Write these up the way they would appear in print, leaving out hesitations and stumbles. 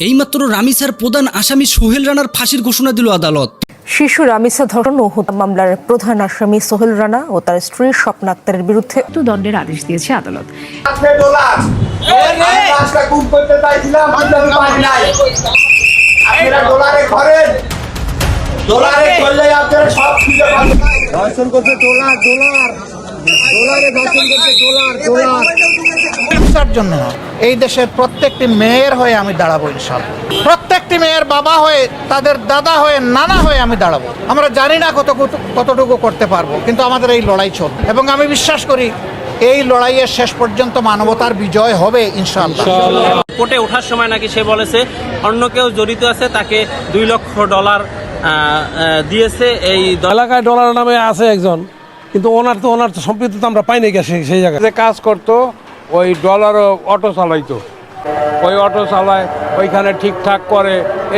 এইমাত্র রামিসার প্রধান আসামি সোহেল রানার ফাঁসির ঘোষণা দিল আদালত। শিশু রামিসা ধর্ষণ ও হত্যা মামলার প্রধান আসামি সোহেল রানা ও তার স্ত্রী স্বপ্না আক্তারের বিরুদ্ধে দণ্ডের আদেশ দিয়েছে আদালত। জন্য এই দেশের প্রত্যেকটি মেয়ের হয়ে আমি দাঁড়াবো ইনশাআল্লাহ। প্রত্যেকটি মেয়ের বাবা হয়ে, তাদের দাদা হয়ে, নানা হয়ে আমি দাঁড়াবো। আমরা জানি না কতটুকু করতে পারবো, কিন্তু আমাদের এই লড়াই চলবে এবং আমি বিশ্বাস করি এই লড়াইয়ের শেষ পর্যন্ত মানবতার বিজয় হবে ইনশাআল্লাহ। কোর্টে ওঠার সময় নাকি সে বলেছে অন্য কেউ জড়িত আছে, তাকে $2 লক্ষ দিয়েছে। এই এলাকায় ডলার নামে আছে একজন, কিন্তু ওনার তো সম্পৃক্ত আমরা পাইনি গেছে সেই জায়গায় যে কাজ করতো। ওই ডলারও অটো চালাইতো, ওই অটো চালায়, ওইখানে ঠিকঠাক করে।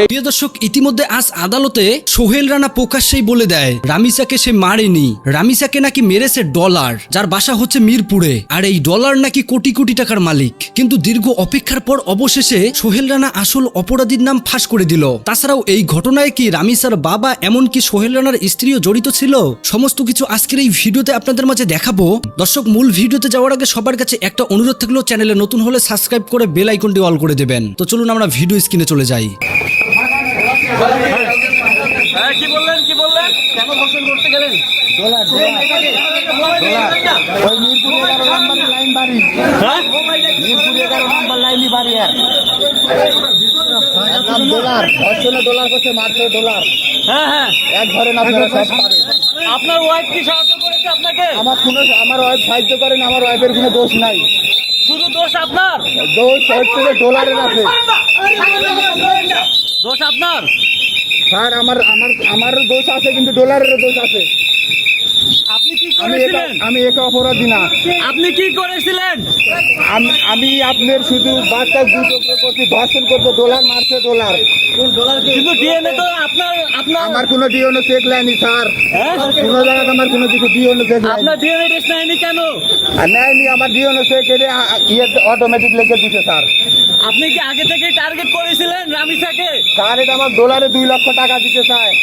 প্রিয় দর্শক, ইতিমধ্যে আজ আদালতে সোহেল রানা প্রকাশ্যেই বলে দেয় রামিসাকে সে মারেনি, রামিসাকে নাকি মেরেছে ডলার, যার বাসা হচ্ছে মিরপুরে, আর এই ডলার নাকি কোটি কোটি টাকার মালিক। কিন্তু দীর্ঘ অপেক্ষার পর অবশেষে সোহেল রানা আসল অপরাধীর নাম ফাঁস করে দিল। তাছাড়াও এই ঘটনায় কি রামিসার বাবা এমনকি সোহেল রানার স্ত্রীও জড়িত ছিল? সমস্ত কিছু আজকের এই ভিডিওতে আপনাদের মাঝে দেখাবো। দর্শক, মূল ভিডিওতে যাওয়ার আগে সবার কাছে একটা অনুরোধ থাকলেও চ্যানেলে নতুন হলে সাবস্ক্রাইব করে বেল আইকনটি অল করে দেবেন। তো চলুন আমরা ভিডিও স্ক্রিনে চলে যাই। কি বললেন কেন ধর্ষণ করতে গেলেন? আপনার ওয়াইফ কি সাহায্য করেছে আপনাকে? আমার ওয়াইফ সাহায্য করেন, আমার ওয়াইফের কোনো দোষ নাই। শুধু দোষ আপনার? দোষ হচ্ছে যে ডলারের আছে। দোষ আপনার? স্যার, আমার দোষ আছে, কিন্তু ডলারেরও দোষ আছে। আপনি কি করেছিলেন? আমি একে অপরাধী না। আপনি কি করেছিলেন? আমি আপনার শুধু বাচ্চা দুটো করছি, ধর্ষণ করতে, ডলার মারছে, ডলার। কিন্তু ডিএনএ তো আপনার আমার কোনো ডিএনএ চেক লাইনি স্যার। কোনো জায়গায় আমার কোনো কিছু ডিএনএ চেক লাইনি। আপনার ডিএনএ টেস্ট নেয়নি কেন? নেয়নি, আমার ডিএনএ চেক এর অটোমেটিক লিখে দিছে স্যার। আপনি কি আগে থেকে টার্গেট করেছিলেন রামিসাকে? স্যার, এটা আমার ডলারে $2 লক্ষ দিতে চায়।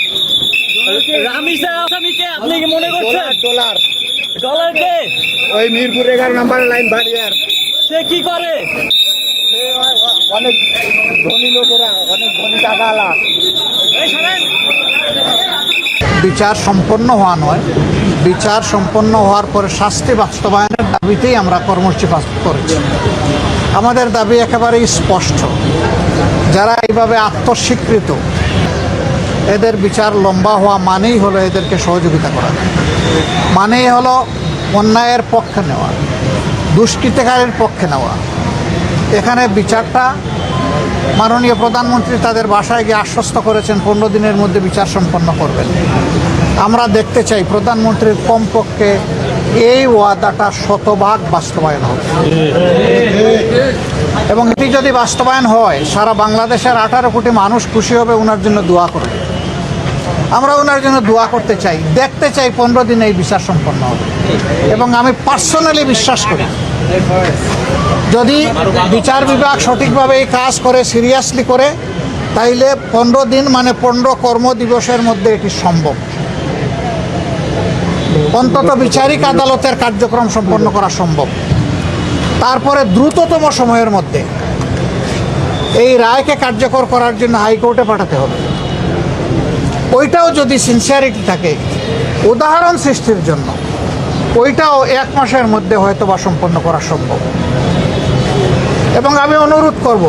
রামিসা আসামিকে আপনি কি মনে করছেন? ডলার ডলার কে? ওই মিরপুর 11 নম্বর লাইন বাড়িয়ার। সে কি করে? অনেক ধনী লোকেরা, অনেক ধনী টাকাওয়ালা। বিচার সম্পন্ন হওয়া নয়, বিচার সম্পন্ন হওয়ার পরে শাস্তি বাস্তবায়নের দাবিতেই আমরা কর্মসূচি বাস্তব করেছি। আমাদের দাবি একেবারেই স্পষ্ট, যারা এইভাবে আত্মস্বীকৃত, এদের বিচার লম্বা হওয়া মানেই হলো এদেরকে সহযোগিতা করা, মানেই হলো অন্যায়ের পক্ষে নেওয়া, দুষ্কৃতিকারীর পক্ষে নেওয়া। এখানে বিচারটা মাননীয় প্রধানমন্ত্রী তাদের বাসায় গিয়ে আশ্বস্ত করেছেন 15 দিনের মধ্যে বিচার সম্পন্ন করবেন। আমরা দেখতে চাই প্রধানমন্ত্রীর কমপক্ষে এই ওয়াদাটা 100% বাস্তবায়ন হবে, এবং এটি যদি বাস্তবায়ন হয় সারা বাংলাদেশের 18 কোটি মানুষ খুশি হবে, ওনার জন্য দোয়া করবে। আমরা ওনার জন্য দোয়া করতে চাই, দেখতে চাই 15 দিনে এই বিচার সম্পন্ন হবে। এবং আমি পার্সোনালি বিশ্বাস করি, যদি বিচার বিভাগ সঠিকভাবে এই কাজ করে, সিরিয়াসলি করে, তাইলে 15 দিন মানে 15 কর্মদিবসের মধ্যে এটি সম্ভব। অন্তত বিচারিক আদালতের কার্যক্রম সম্পন্ন করা সম্ভব। তারপরে দ্রুততম সময়ের মধ্যে এই রায়কে কার্যকর করার জন্য হাইকোর্টে পাঠাতে হবে। ওইটাও যদি সিনসিয়ারিটি থাকে, উদাহরণ সৃষ্টির জন্য, ওইটাও 1 মাসের মধ্যে হয়তো বা সম্পন্ন করা সম্ভব। এবং আমি অনুরোধ করব,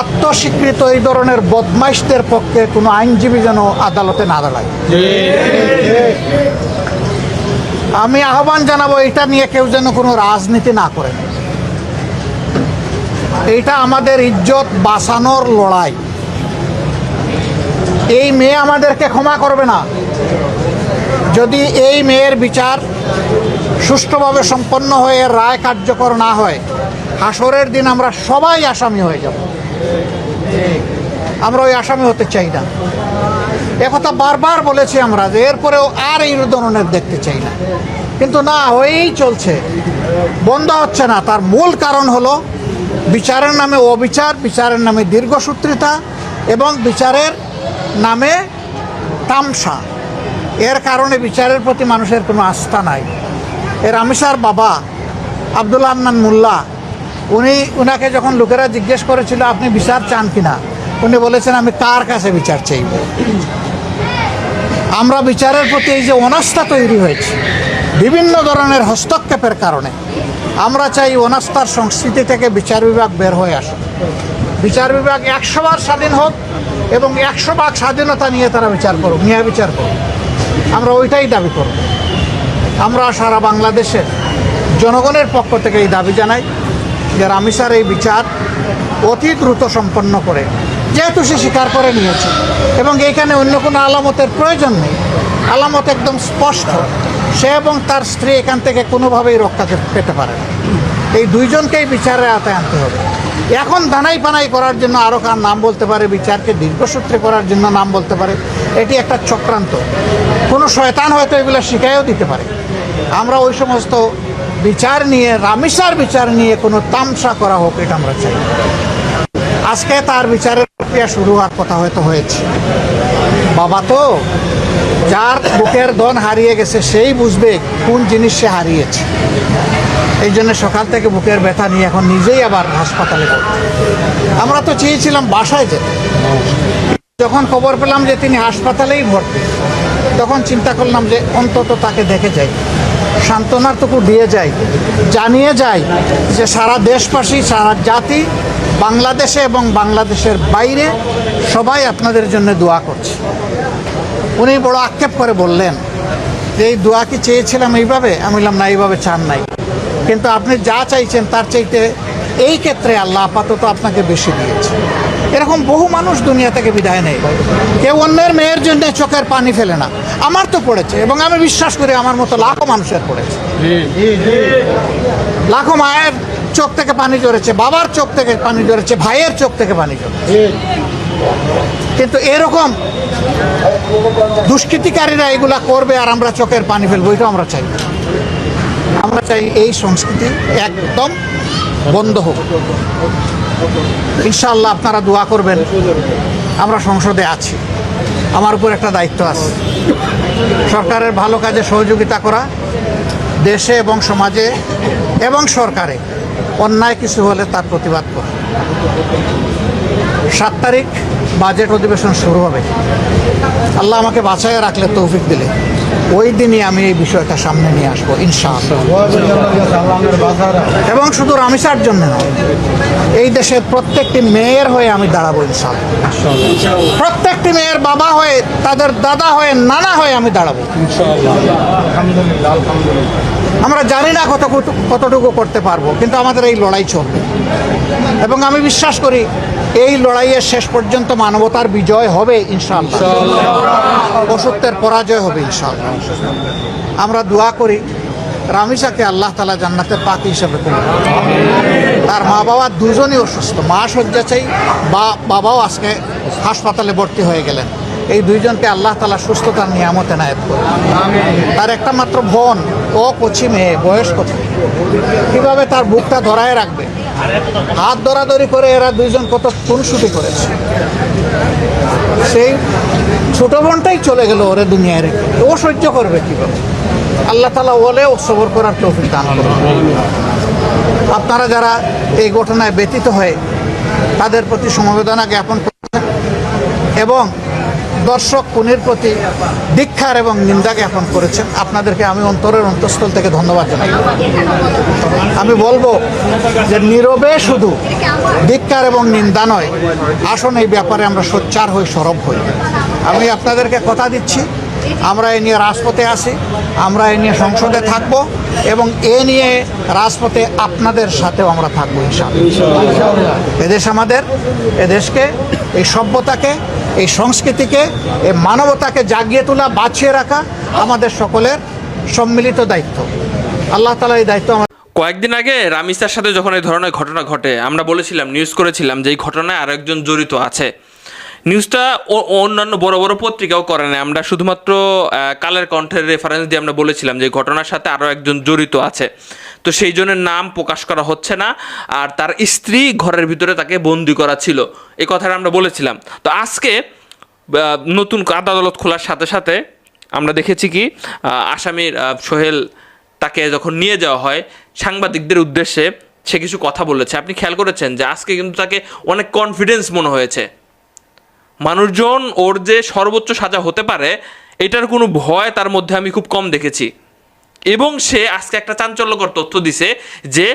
আত্মস্বীকৃত এই ধরনের বদমাইশদের পক্ষে কোনো আইনজীবী যেন আদালতে না দাঁড়ায়। আমি আহ্বান জানাবো, এটা নিয়ে কেউ যেন কোনো রাজনীতি না করে। এইটা আমাদের ইজ্জত বাঁচানোর লড়াই। এই মেয়ে আমাদেরকে ক্ষমা করবে না যদি এই মেয়ের বিচার সুষ্ঠুভাবে সম্পন্ন হয়ে রায় কার্যকর না হয়। হাসরের দিন আমরা সবাই আসামি হয়ে যাব। আমরা ওই আসামি হতে চাই না। একথা বারবার বলেছি আমরা, যে এরপরেও আর এই ধরনের দেখতে চাই না, কিন্তু না, হয়েই চলছে, বন্ধ হচ্ছে না। তার মূল কারণ হলো বিচারের নামে অবিচার, বিচারের নামে দীর্ঘসূত্রিতা এবং বিচারের নামে তামসা। এর কারণে বিচারের প্রতি মানুষের কোনো আস্থা নাই। রামিসার বাবা আব্দুল আন্নান মোল্লা, উনাকে যখন লোকেরা জিজ্ঞেস করেছিল আপনি বিচার চান কিনা, উনি বলেছেন আমি কার কাছে বিচার চাইব। আমরা বিচারের প্রতি এই যে অনাস্থা তৈরি হয়েছে বিভিন্ন ধরনের হস্তক্ষেপের কারণে, আমরা চাই অনাস্থার সংস্কৃতি থেকে বিচার বিভাগ বের হয়ে আসুক। বিচার বিভাগ 100 বার স্বাধীন হোক এবং 100 ভাগ স্বাধীনতা নিয়ে তারা বিচার করুক, ন্যায় বিচার করুক। আমরা ওইটাই দাবি করব। আমরা সারা বাংলাদেশের জনগণের পক্ষ থেকে এই দাবি জানাই যে রামিসার এই বিচার অতি দ্রুত সম্পন্ন করে, যেহেতু সে স্বীকার করে নিয়েছে এবং এইখানে অন্য কোনো আলামতের প্রয়োজন নেই, আলামত একদম স্পষ্ট, সে এবং তার স্ত্রী এখান থেকে কোনোভাবেই রক্ষা পেতে পারে না। এই দুইজনকেই বিচারের আওতায় আনতে হবে। এখন দানাই পানাই করার জন্য আরও কার নাম বলতে পারে, বিচারকে দীর্ঘসূত্রে করার জন্য নাম বলতে পারে, এটি একটা চক্রান্ত। কোনো শয়তান হয়তো এগুলো শিখাইও দিতে পারে। আমরা ওই সমস্ত বিচার নিয়ে, রামিসার বিচার নিয়ে কোনো তামসা করা হোক, এটা আমরা চাই। আজকে তার বিচারের প্রক্রিয়া শুরু হওয়ার কথা হয়তো হয়েছে। বাবা তো, যার বুকের ধন হারিয়ে গেছে সেই বুঝবে কোন জিনিস সে হারিয়েছে। এই জন্য সকাল থেকে বুকের ব্যথা নিয়ে এখন নিজেই আবার হাসপাতালে ভর্তি। আমরা তো চেয়েছিলাম বাসায় যেতে। যখন খবর পেলাম যে তিনি হাসপাতালেই ভর্তি, তখন চিন্তা করলাম যে অন্তত তাকে দেখে যাই, সান্ত্বনাটুকু দিয়ে যাই, জানিয়ে যাই যে সারা দেশবাসী, সারা জাতি, বাংলাদেশে এবং বাংলাদেশের বাইরে সবাই আপনাদের জন্য দোয়া করছে। উনি বড় আক্ষেপ করে বললেন যে এই দোয়া কি চেয়েছিলাম এইভাবে? আমি বললাম না, এইভাবে চান নাই, কিন্তু আপনি যা চাইছেন তার চাইতে এই ক্ষেত্রে আল্লাহ আপাতত আপনাকে বেশি দিয়েছে। এরকম বহু মানুষ দুনিয়া থেকে বিদায় নেয়। কেউ অন্যের মেয়ের জন্য চোখের পানি ফেলে না, আমার তো পড়েছে এবং আমি বিশ্বাস করি আমার মতো লাখো মানুষের পড়েছে। লাখো মায়ের চোখ থেকে পানি ঝরেছে, বাবার চোখ থেকে পানি ঝরেছে, ভাইয়ের চোখ থেকে পানি ঝরেছে। কিন্তু এরকম দুষ্কৃতিকারীরা এগুলা করবে আর আমরা চোখের পানি ফেলবো, এটা আমরা চাই। আমরা চাই এই সংস্কৃতি একদম বন্ধ হোক। ইনশাআল্লাহ আপনারা দোয়া করবেন। আমরা সংসদে আছি, আমার উপর একটা দায়িত্ব আছে, সরকারের ভালো কাজে সহযোগিতা করা, দেশে এবং সমাজে এবং সরকারে অন্যায় কিছু হলে তার প্রতিবাদ করা। 7 তারিখ বাজেট অধিবেশন শুরু হবে। আল্লাহ আমাকে বাঁচাইয়া রাখলে, তৌফিক দিলে, ওই দিনই আমি এই বিষয়টা সামনে নিয়ে আসবো ইনশাআল্লাহ। এবং শুধু রামিসার জন্য নয়, এই দেশের প্রত্যেকটি মেয়ের হয়ে আমি দাঁড়াবো ইনশাআল্লাহ। প্রত্যেকটি মেয়ের বাবা হয়ে, তাদের দাদা হয়ে, নানা হয়ে আমি দাঁড়াবো। আমরা জানি না কতটুকু করতে পারবো, কিন্তু আমাদের এই লড়াই চলবে এবং আমি বিশ্বাস করি এই লড়াইয়ের শেষ পর্যন্ত মানবতার বিজয় হবে ইনশাআল্লাহ, অসত্যের পরাজয় হবে ইনশাআল্লাহ। আমরা দোয়া করি রামিসাকে আল্লাহ তাআলা জান্নাতের পাখি হিসেবে কবুল করুন। তার মা বাবা দুজনই অসুস্থ, মা শয্যাশায়ী, বাবাও আজকে হাসপাতালে ভর্তি হয়ে গেলেন। এই দুইজনকে আল্লাহ তাআলা সুস্থতার নিয়ামত এনায়েত করুন। তার একটা মাত্র বোন, ও কচি মেয়ে, বয়স কত, কীভাবে তার বুকটা ধরায় রাখবে? হাত ধরাধরি করে এরা দুইজন কত খুনসুটি করেছে। সেই ছোট বোনটাই চলে গেল ওরে দুনিয়ায় রেখে, ও সহ্য করবে কীভাবে? আল্লাহ তাআলা ওলেও সবর করার তৌফিক দান করুন। আপনারা যারা এই ঘটনায় ব্যথিত হয়ে তাদের প্রতি সমবেদনা জ্ঞাপন করছেন এবং দর্শক খুনির প্রতি ধিক্কার এবং নিন্দা জ্ঞাপন করেছেন, আপনাদেরকে আমি অন্তরের অন্তঃস্থল থেকে ধন্যবাদ জানাই। আমি বলবো যে নীরবে শুধু ধিক্কার এবং নিন্দা নয়, আসুন এই ব্যাপারে আমরা সোচ্চার হই, সরব হই। আমি আপনাদেরকে কথা দিচ্ছি, আমরা এ নিয়ে রাজপথে আসি, আমরা এ নিয়ে সংসদে থাকব এবং এ নিয়ে রাজপথে আপনাদের সাথেও আমরা থাকবো ইনশাআল্লাহ। এদেশ আমাদের, এদেশকে, এই সভ্যতাকে, এই সংস্কৃতিকে, এই মানবতাকে জাগিয়ে তোলা, বাঁচিয়ে রাখা আমাদের সকলের সম্মিলিত দায়িত্ব। আল্লাহ তাআলা এই দায়িত্ব কয়েকদিন আগে রামিসার সাথে যখন এই ধরনের ঘটনা ঘটে, আমরা বলেছিলাম, নিউজ করেছিলাম যে এই ঘটনায় আরেকজন জড়িত আছে। নিউজটা অন্যান্য বড় বড় পত্রিকাও করে না, আমরা শুধুমাত্র কালের কণ্ঠের রেফারেন্স দিয়ে আমরা বলেছিলাম যে ঘটনার সাথে আরও একজন জড়িত আছে, তো সেই জনের নাম প্রকাশ করা হচ্ছে না। আর তার স্ত্রী ঘরের ভিতরে তাকে বন্দি করা ছিল, এই কথাটা আমরা বলেছিলাম। তো আজকে নতুন আদালত খোলার সাথে সাথে আমরা দেখেছি কি আসামির সোহেল তাকে যখন নিয়ে যাওয়া হয় সাংবাদিকদের উদ্দেশ্যে সে কিছু কথা বলেছে। আপনি খেয়াল করেছেন যে আজকে কিন্তু তাকে অনেক কনফিডেন্স মনে হয়েছে। মানুষজন ওর যে সর্বোচ্চ সাজা হতে পারে এটার কোনো ভয় তার মধ্যে আমি খুব কম দেখেছি। এবং সে আজকে একটা চাঞ্চল্যকর তথ্য দিছে যে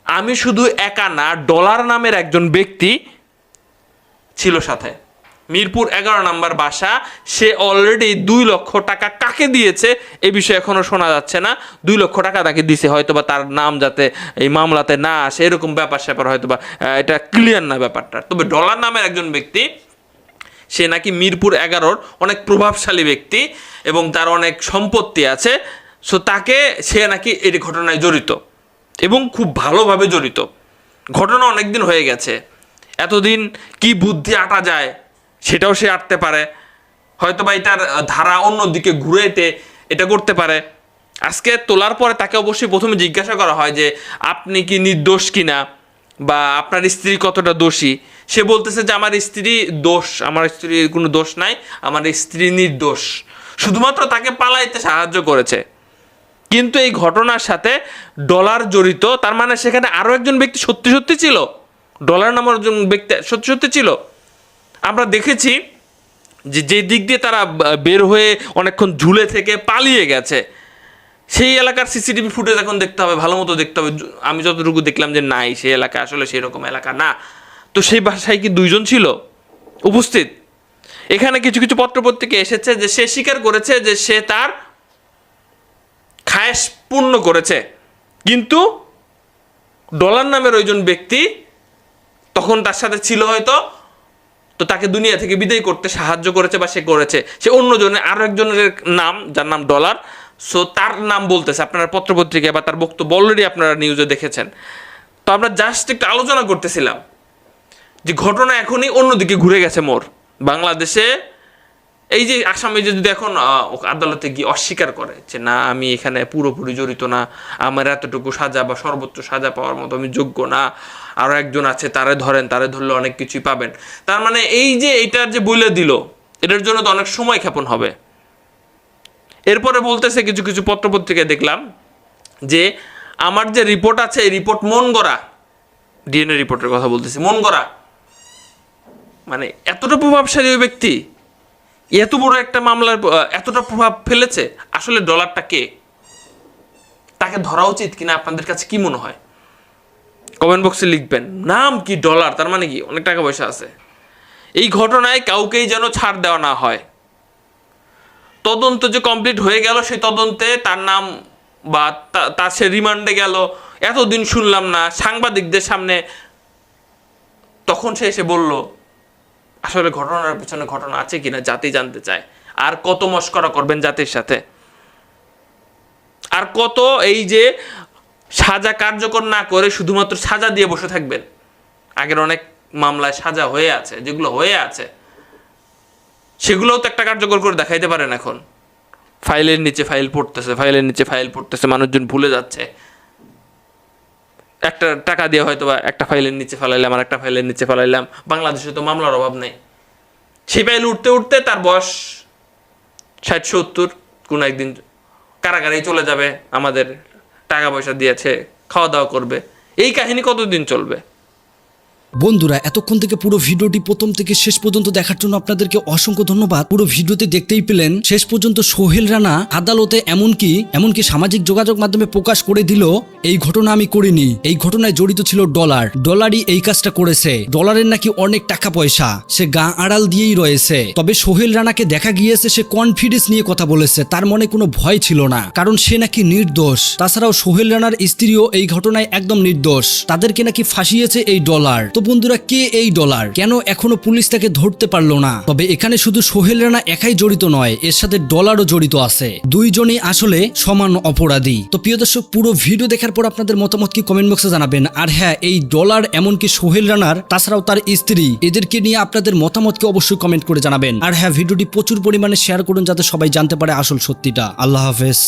আমি শুধু একা না, ডলার নামের একজন ব্যক্তি ছিল সাথে। মিরপুর 11 নম্বর বাসা, সে অলরেডি 2 লক্ষ টাকা কাকে দিয়েছে এ বিষয়ে এখনও শোনা যাচ্ছে না। 2 লক্ষ টাকা তাকে দিছে, হয়তোবা তার নাম যাতে এই মামলাতে না আসে এরকম ব্যাপার স্যাপার, হয়তোবা এটা ক্লিয়ার না ব্যাপারটা। তবে ডলার নামের একজন ব্যক্তি, সে নাকি মিরপুর 11-র অনেক প্রভাবশালী ব্যক্তি এবং তার অনেক সম্পত্তি আছে। সো সে নাকি এই ঘটনায় জড়িত এবং খুব ভালোভাবে জড়িত। ঘটনা অনেক দিন হয়ে গেছে, এতদিন কি বুদ্ধি আটা যায় সেটাও সে আটতে পারে, হয়তো বা এটার ধারা অন্যদিকে ঘুরেতে এটা করতে পারে। আজকে তোলার পরে তাকে অবশ্যই প্রথমে জিজ্ঞাসা করা হয় যে আপনি কি নির্দোষ কিনা বা আপনার স্ত্রী কতটা দোষী। সে বলতেছে যে আমার স্ত্রীর কোনো দোষ নাই, আমার স্ত্রী নির্দোষ, শুধুমাত্র তাকে পালাইতে সাহায্য করেছে। কিন্তু এই ঘটনার সাথে ডলার জড়িত, তার মানে সেখানে আরও একজন ব্যক্তি সত্যি সত্যি ছিল, ডলার নামের একজন ব্যক্তি সত্যি সত্যি ছিল। আমরা দেখেছি যে দিক দিয়ে তারা বের হয়ে অনেকক্ষণ ঝুলে থেকে পালিয়ে গেছে, সেই এলাকার সিসিটিভি ফুটেজ এখন দেখতে হবে, ভালো মতো দেখতে হবে। আমি যতটুকু দেখলাম যে নাই, সেই এলাকা আসলে সেই রকম এলাকা না। তো সেই বাসায় কি 2 জন ছিল উপস্থিত? এখানে কিছু কিছু পত্রপত্রিকা এসেছে যে সে স্বীকার করেছে যে সে তার খায়েশ পূর্ণ করেছে, কিন্তু ডলার নামের ওইজন ব্যক্তি তখন তার সাথে ছিল হয়তো, তো তাকে দুনিয়া থেকে বিদায় করতে সাহায্য করেছে বা সে করেছে। সে অন্যজনের আরও একজনের নাম, যার নাম ডলার, সো তার নাম বলতেছে আপনার পত্রপত্রিকায় বা তার বক্তব্য অলরেডি আপনারা নিউজে দেখেছেন। তো আমরা জাস্ট একটু আলোচনা করতেছিলাম যে ঘটনা এখনই অন্যদিকে ঘুরে গেছে মোর বাংলাদেশে। এই যে আসামি যদি এখন আদালতে গিয়ে অস্বীকার করে যে না আমি এখানে পুরোপুরি জড়িত না, আমার এতটুকু সাজা বা সর্বোচ্চ সাজা পাওয়ার মতো আমি যোগ্য না, আরও একজন আছে তারে ধরলে অনেক কিছুই পাবেন, তার মানে এই যে এইটার যে বলে দিল এটার জন্য তো অনেক সময় ক্ষেপণ হবে। এরপরে বলতেছে কিছু কিছু পত্রপত্রিকায় দেখলাম যে আমার যে রিপোর্ট আছে এই রিপোর্ট মন গড়া, ডিএনএ রিপোর্টের কথা বলতেছি, মন গড়া। মানে এতটা প্রভাবশালী ওই ব্যক্তি এত বড় একটা মামলার এতটা প্রভাব ফেলেছে, আসলে ডলারটা কে? তাকে ধরা উচিত কিনা আপনাদের কাছে কি মনে হয়? কমেন্ট বক্সে লিখবেন। নাম কি ডলার, তার মানে কি অনেক টাকা পয়সা আছে। এই ঘটনায় কাউকেই যেন ছাড় দেওয়া না হয়। তদন্ত যে কমপ্লিট হয়ে গেল, সেই তদন্তে তার নাম বা তার সে রিমান্ডে গেল, এতদিন শুনলাম না সাংবাদিকদের সামনে, তখন সে এসে বলল আসলে ঘটনার পিছনে ঘটনা আছে কিনা জাতি জানতে চায়। আর কত মস্করা করবেন জাতির সাথে, আর কত এই যে সাজা কার্যকর না করে শুধুমাত্র সাজা দিয়ে বসে থাকবেন। আগের অনেক মামলায় সাজা হয়ে আছে, যেগুলো হয়ে আছে সেগুলোও তো একটা কার্যকর করে দেখাইতে পারেন। এখন ফাইলের নিচে ফাইল পড়তেছে, মানুষজন ভুলে যাচ্ছে। একটা টাকা দিয়ে হয়তো বা একটা ফাইলের নিচে ফেলাইলাম, আর একটা ফাইলের নিচে ফেলাইলাম। বাংলাদেশে তো মামলার অভাব নেই। সেই ফাইল উঠতে উঠতে তার বয়স 60-70, কোনো একদিন কারাগারেই চলে যাবে, আমাদের টাকা পয়সা দিয়েছে, খাওয়া দাওয়া করবে। এই কাহিনী কতদিন চলবে? বন্ধুরা, এতক্ষণ থেকে পুরো ভিডিওটি প্রথম থেকে শেষ পর্যন্ত দেখার জন্য আপনাদেরকে অসংখ্য ধন্যবাদ। পুরো ভিডিওতে দেখতেই পেলেন শেষ পর্যন্ত সোহেল রানা আদালতে এমনকি সামাজিক যোগাযোগ মাধ্যমে প্রকাশ করে দিল এই ঘটনা আমি করিনি, এই ঘটনায় জড়িত ছিল ডলারই এই কাজটা করেছে। ডলারের নাকি অনেক টাকা পয়সা, সে গা আড়াল দিয়েই রয়েছে। তবে সোহেল রানাকে দেখা গিয়েছে সে কনফিডেন্স নিয়ে কথা বলেছে, তার মনে কোনো ভয় ছিল না, কারণ সে নাকি নির্দোষ। তাছাড়াও সোহেল রানার স্ত্রীও এই ঘটনায় একদম নির্দোষ, তাদেরকে নাকি ফাঁসিয়েছে এই ডলার। তো বন্ধুরা, কে এই ডলার? কেন এখনো পুলিশ তাকে ধরতে পারলো না? তবে এখানে শুধু সোহেল রানা একাই জড়িত নয়, এর সাথে ডলারও জড়িত আছে। দুইজনই আসলে সমান অপরাধী। তো প্রিয় দর্শক, পুরো ভিডিও দেখার পর আপনাদের মতামত কি কমেন্ট বক্সে জানাবেন। আর হ্যাঁ, এই ডলার এমনকি সোহেল রানার তাছাড়াও তার স্ত্রী, এদেরকে নিয়ে আপনাদের মতামতকে অবশ্যই কমেন্ট করে জানাবেন। আর হ্যাঁ, ভিডিওটি প্রচুর পরিমাণে শেয়ার করুন যাতে সবাই জানতে পারে আসল সত্যিটা। আল্লাহ হাফেজ।